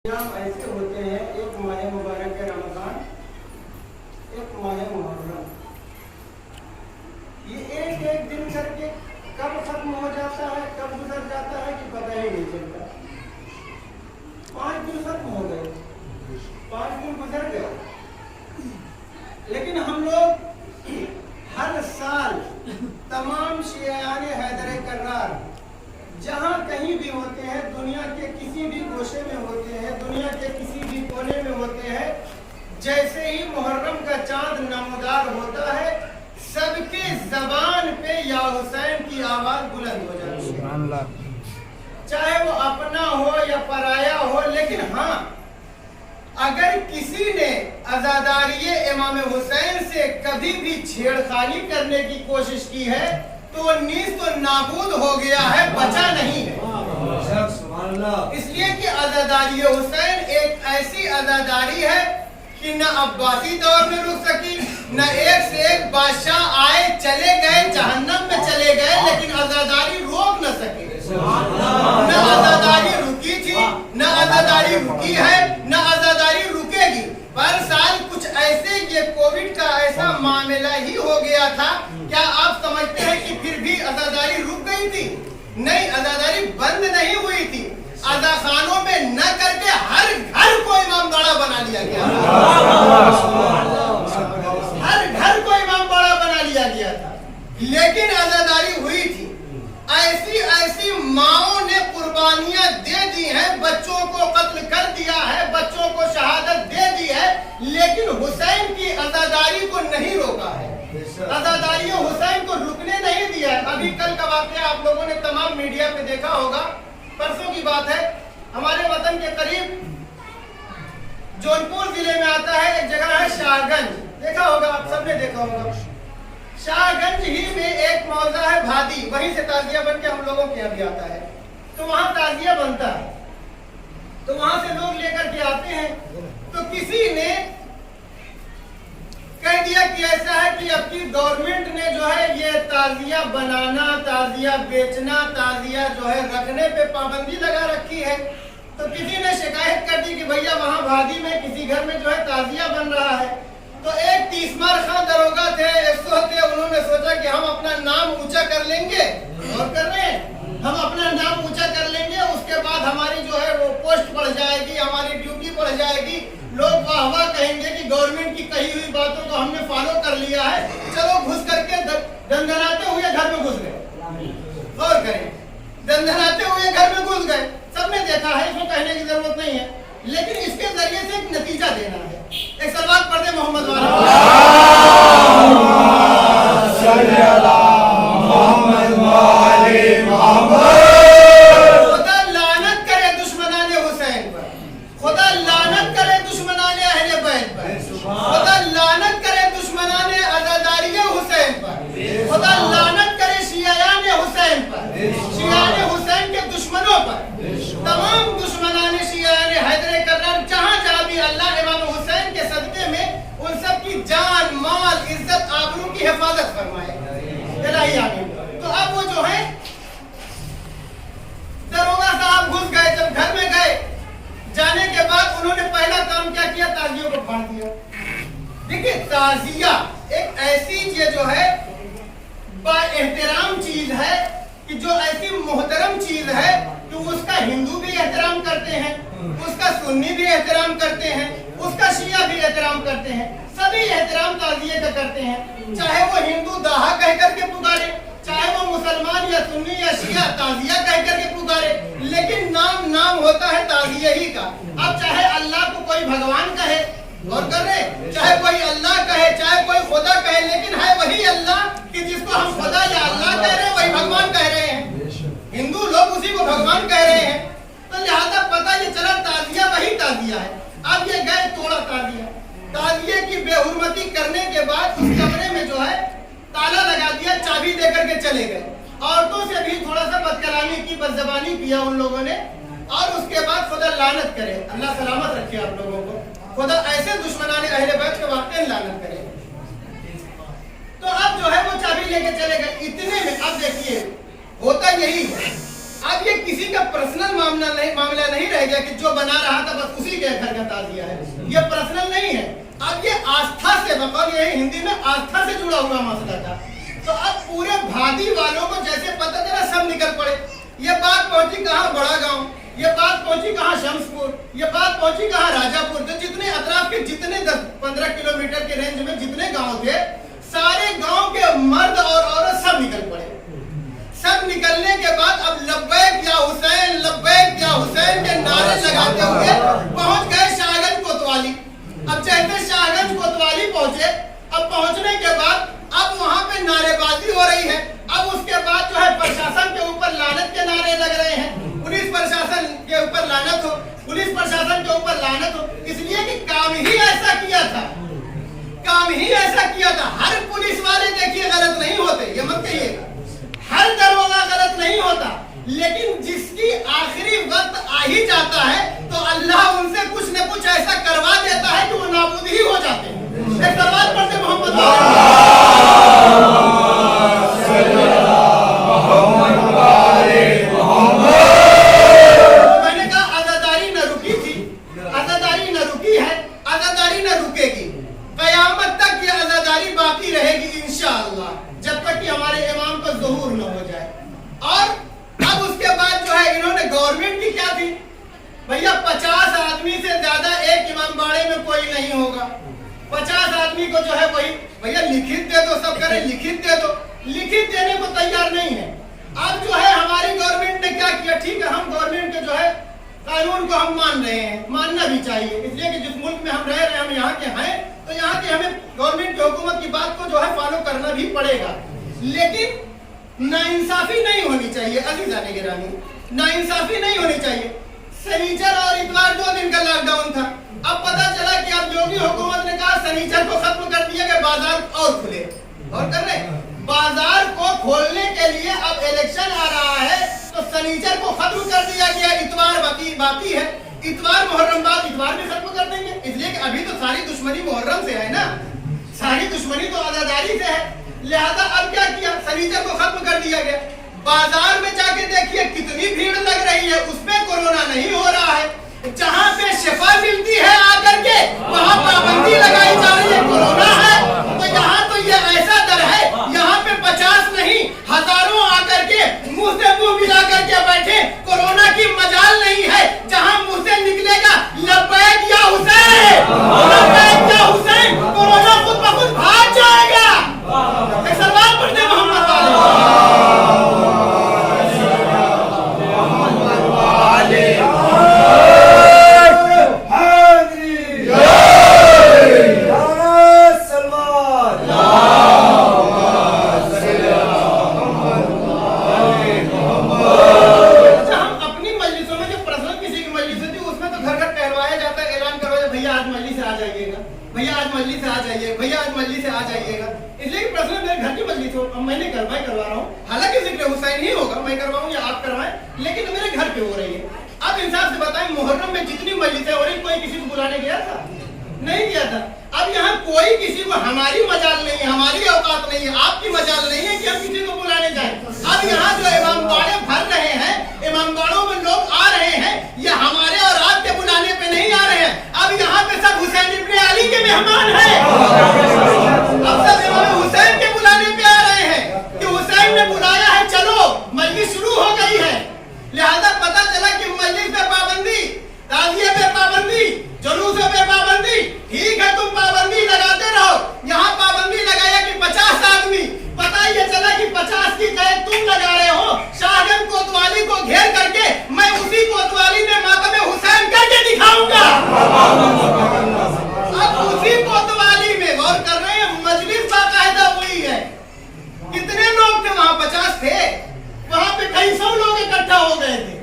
अयाम ऐसे होते हैं, एक माह मुबारक है रमज़ान, एक माह मुहर्रम। ये एक एक दिन करके कब खत्म हो जाता है, कब गुजर जाता है कि पता ही नहीं चलता। 5 दिन खत्म हो गए, 5 दिन गुजर गए, लेकिन हम लोग हर साल तमाम शियाने हैदर कर्रार जहाँ कहीं भी होते हैं, दुनिया के किसी भी गोशे में होते हैं, दुनिया के किसी भी कोने में होते हैं, जैसे ही मुहर्रम का चांद नमदार होता है, सबके जबान पे या हुसैन की आवाज बुलंद हो जाती है, चाहे वो अपना हो या पराया हो। लेकिन हाँ, अगर किसी ने अज़ादारी इमाम हुसैन से कभी भी छेड़खानी करने की कोशिश की है तो नीस तो नाबूद हो गया है, बचा नहीं है। इसलिए कि अज़ादारी हुसैन एक ऐसी अज़ादारी है कि न अब्बासी दौर में रुक सकी, न एक से एक बादशाह आए चले गए, जहन्नम में चले गए, लेकिन अज़ादारी रोक न सके। न अज़ादारी रुकी थी, न अज़ादारी रुकी है, न अज़ादारी रुकेगी। पर साल कुछ ऐसे ये कोविड का ऐसा मामला ही हो गया था। क्या आप समझते हैं कि फिर भी अज़ादारी रुक गई थी? नहीं, अज़ादारी बंद नहीं हुई थी। अज़ाखानों में न करके हर घर को इमाम बाड़ा बना लिया गया, हर घर को इमाम बाड़ा बना लिया गया था। लेकिन अज़ादारी हुई थी। ऐसी ऐसी माओं ने कुर्बानियां दे दी हैं, बच्चों को कत्ल कर दिया है, बच्चों को शहादत दे दी है, लेकिन हुसैन की अज़ादारी को नहीं रोका है। अज़ादारी हुसैन को रुकने नहीं दिया है। अभी कल का वाक़या आप लोगों ने तमाम मीडिया पे देखा होगा, परसों की बात है, हमारे वतन के करीब जौनपुर जिले में आता है, एक जगह है शाहगंज, देखा होगा आप सबने देखा होगा। शाहगंज ही में एक मौजा है भादी, वहीं से ताजिया बन के हम लोगों के यहाँ भी आता है। तो वहाँ ताजिया बनता है, तो वहाँ से लोग लेकर के आते हैं। तो किसी ने कह दिया कि ऐसा है कि अब की गवर्नमेंट ने जो है ये ताजिया बनाना, ताजिया बेचना, ताजिया जो है रखने पे पाबंदी लगा रखी है। तो किसी ने शिकायत कर दी कि भैया वहाँ भादी में किसी घर में जो है ताजिया बन रहा है। तो एक तीसमार खां दरोगा थे, एसओ थे, उन्होंने सोचा कि हम अपना नाम ऊंचा कर लेंगे, और कर रहे हैं, हम अपना नाम ऊंचा कर लेंगे, उसके बाद हमारी जो है वो पोस्ट बढ़ जाएगी, हमारी ड्यूटी बढ़ जाएगी, लोग वाह वाह कहेंगे कि गवर्नमेंट की कही हुई बातों को हमने फॉलो कर लिया है, चलो घुस करके दंदनाते हुए घर में घुस गए। और करें, दंदनाते हुए घर में घुस गए, सबने देखा है, इसमें कहने की जरूरत नहीं है। लेकिन इसके जरिए से एक नतीजा देना है। एक सलवात पढ़ दे मोहम्मद खुदा लानत करे दुश्मनाने हुसैन पर, खुदा लानत करे दुश्मनाने अहले बैत पर, खुदा लानत करे दुश्मनाने अज़ादारी हुसैन पर, खुदा लानत करे शियाने हुसैन पर, शियाने हुसैन के दुश्मनों पर, तमाम दुश्मनाने शियाने हैदर कर्रार, जहाँ जहाँ भी अल्लाह इमाम हुसैन के सदक़े में उन सब की जान, माल, इज्जत, आबरू की हिफाजत फरमाए। तो अब वो जो है दरोगा साहब घुस गए, जब घर में गए, जाने के बाद उन्होंने पहला काम क्या किया, ताजियों को फाड़ दिया। देखिए, ताजिया एक ऐसी चीज जो है बाएहतराम चीज है, कि जो ऐसी मोहतरम चीज है कि उसका हिंदू भी एहतराम करते हैं, उसका सुन्नी भी एहतराम करते हैं, उसका शिया भी एहतराम करते हैं, सभी एहतराम ताजिए का करते हैं। चाहे वो हिंदू दाहा कह करके पुकारे, चाहे वो मुसलमान या सुन्नी या शिया ताजिया कह करके पुकारे, लेकिन नाम नाम होता है ताजिए ही का। अब चाहे अल्लाह को कोई भगवान कहे, और कर रहे, चाहे कोई अल्लाह कहे, चाहे कोई खुदा कहे, लेकिन है वही अल्लाह कि जिसको हम खुदा या अल्लाह कह रहे हैं, वही भगवान कह रहे हैं। हिंदू लोग उसी को भगवान कह रहे हैं। तो लिहाजा पता ये चला ताजिया वही ताजिया है। अब ये गए तोड़ा ताजिया, ताजिए की बेहुरमती करने के बाद उस कमरे में जो है ताला लगा दिया, चाबी देकर के चले गए। औरतों से भी थोड़ा सा बदकलामी की, बदजबानी किया उन लोगों ने, और उसके बाद खुदा लानत करे, अल्लाह सलामत रखे आप लोगों को, खुदा ऐसे दुश्मनाने अहले बैत के वाक़ई लानत करे। तो अब जो है वो चाबी लेके चले गए। इतने में अब देखिए होता यही है, अब ये किसी का पर्सनल मामला नहीं रह गया कि जो बना रहा था बस दिया है। ये पर्सनल नहीं है, अब ये आस्था से, मतलब ये हिंदी में आस्था से जुड़ा हुआ मसला था। तो अब पूरे भादी वालों को जैसे पता चला सब निकल पड़े। ये बात पहुंची कहाँ, बड़ा गांव, ये बात पहुंची कहाँ, शमसपुर, ये बात पहुंची कहाँ, राजापुर। तो जितने अतराफ के जितने 10-15 किलोमीटर के रेंज में जितने गांव थे, सारे गांव के मर्द और औरत सब निकल पड़े। सब निकलने के बाद अब लब्बैक या हुसैन, लब्बैक या हुसैन के नारे लगाते हुए पहुंच गए शाहगंज कोतवाली। अब जैसे शाहगंज कोतवाली पहुंचे, अब पहुंचने के बाद अब वहां पे नारेबाजी हो रही है। अब उसके बाद जो है प्रशासन के ऊपर लानत के नारे लग रहे हैं, पुलिस प्रशासन के ऊपर लानत हो, पुलिस प्रशासन के ऊपर लानत हो, इसलिए कि काम ही ऐसा किया था, काम ही ऐसा किया था। हर पुलिस वाले देखिए गलत नहीं होते, ये मत कहिएगा, हर दरोगा गलत नहीं होता, लेकिन जिसकी आखिरी वक्त आ ही जाता है तो अल्लाह उनसे कुछ न कुछ ऐसा करवा देता है कि वो नाबूद ही हो जाते हैं। एक सवाल पढ़ते मोहम्मद, मैंने कहा आजादारी न रुकी थी, आजादारी न रुकी है, आजादारी न रुकेगी, कयामत तक ये आजादारी बाकी रहेगी इंशाअल्लाह, जब तक कि हमारे इमाम का ज़ुहूर न हो जाए। और अब उसके बाद जो है इन्होंने गवर्नमेंट की क्या थी, भैया 50 आदमी से ज्यादा एक इमामबाड़े में कोई नहीं होगा। 50 आदमी को जो है वही भैया लिखित दे दो, सब करें लिखित दे दो, लिखित देने को तैयार नहीं है। अब जो है हमारी गवर्नमेंट ने क्या किया, ठीक है हम गवर्नमेंट के जो है कानून को हम मान रहे हैं, मानना भी चाहिए, इसलिए कि जिस मुल्क में हम रह रहे हैं, हम यहाँ के हैं, तो यहाँ के हमें गवर्नमेंट की हुकूमत की बात को जो है फॉलो करना भी पड़ेगा। लेकिन नाइंसाफी नहीं होनी चाहिए अज़ीज़ान गिरामी, नाइंसाफी नहीं होनी चाहिए। शनिचर और इतवार 2 दिन का लॉकडाउन था, अब पता चला कि अब योगी हुकूमत ने कहा शनिचर को खत्म कर दिया कि बाजार और खुले, और कर रहे बाजार को खोलने के लिए अब इलेक्शन आ रहा है तो शनिचर को खत्म कर दिया गया, इतवार बाकी है, इतवार मुहर्रम बाद इतवार भी खत्म कर देंगे, इसलिए कि अभी तो सारी दुश्मनी मुहर्रम से है ना, सारी दुश्मनी तो आजादारी से है। लिहाजा अब क्या किया, शनिचर को खत्म कर दिया गया। बाजार में जाके देखिए कितनी भीड़ लग रही है, उसमें कोरोना नहीं हो रहा है। जहाँ पे शिफा मिलती है आकर के वहाँ पाबंदी लगाई जा रही है, कोरोना है। तो यहाँ तो ये ऐसा डर है, यहाँ पे 50 नहीं हजारों आकर के मुंह से मुंह मिला करके बैठे, कोरोना की मजाल नहीं है। जहाँ मुंह से निकलेगा लब्बैक या हुसैन, लब्बैक या हुसैन, कोरोना खुद ब खुद भाग जाएगा। एक सलवात पढ़ते मोहम्मद वाले। मैंने करवा रहा हूँ, हालांकि जिक्र हुसैन ही होगा, मैं करवाऊँ या आप करवाएं, लेकिन मेरे घर पे हो रही है। अब इंसाफ से बताएं, मुहर्रम में जितनी मजलिसें हो रही, कोई किसी को बुलाने गया था? नहीं गया था। अब यहाँ कोई किसी को, हमारी मजाल नहीं है, हमारी औकात नहीं है, आपकी मजाल नहीं है कि हम किसी को बुलाने जाए। अब यहाँ जो इमामबाड़े भर रहे हैं, इमामबाड़ों में लोग आ रहे हैं, ये हमारे और आपके बुलाने पे नहीं आ रहे हैं। अब यहाँ पे सब हुसैन इब्ने अली के मेहमान हैं, अब सब इमाम हुसैन के बुलाने पे आ रहे हैं कि हुसैन ने बुलाया है, चलो मजलिस शुरू हो गई है। लिहाजा पता चला कि मजलिस पे पाबंदी, ताज़िये पे पाबंदी, जुलूसों पे पाबंदी, ठीक है तुम पाबंदी लगाते रहो। यहाँ पाबंदी लगाया कि 50 आदमी, पता ये चला कि 50 की कैद तुम लगा रहे हो। शाहगंज कोतवाली को घेर करके मैं उसी कोतवाली में मातम हुसैन करके दिखाऊंगा। अब उसी कोतवाली में गौर कर रहे हैं, मजलिस बाकायदा हुई है। कितने लोग थे वहाँ? 50 थे। वहाँ पे कई सौ लोग इकट्ठा हो गए थे,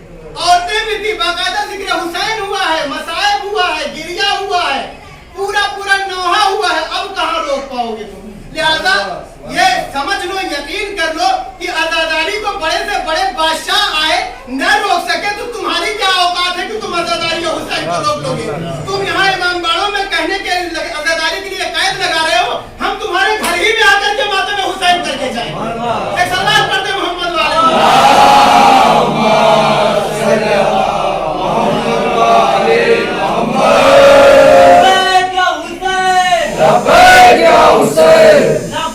औरतें भी थी, बाकायदा जिक्र हुसैन हुआ है, मसाइब हुआ है, गिरिया हुआ है, पूरा नौहा हुआ है। अब कहाँ रोक पाओगे तुम? लिहाजा ये समझ लो, यकीन कर लो कि आजादारी को बड़े से बड़े बादशाह आए न रोक सके तो तुम्हारी क्या औकात है कि तुम आजादारी हुसैन को रोक लोगे? तुम यहाँ इमामबाड़ों में कहने के आजादारी के लिए कैद लगा रहे हो, हम तुम्हारे घर ही में आकर के मातम हुसैन करके जाए। एक सलाम करते मोहम्मद वाले। मोहम्मद ना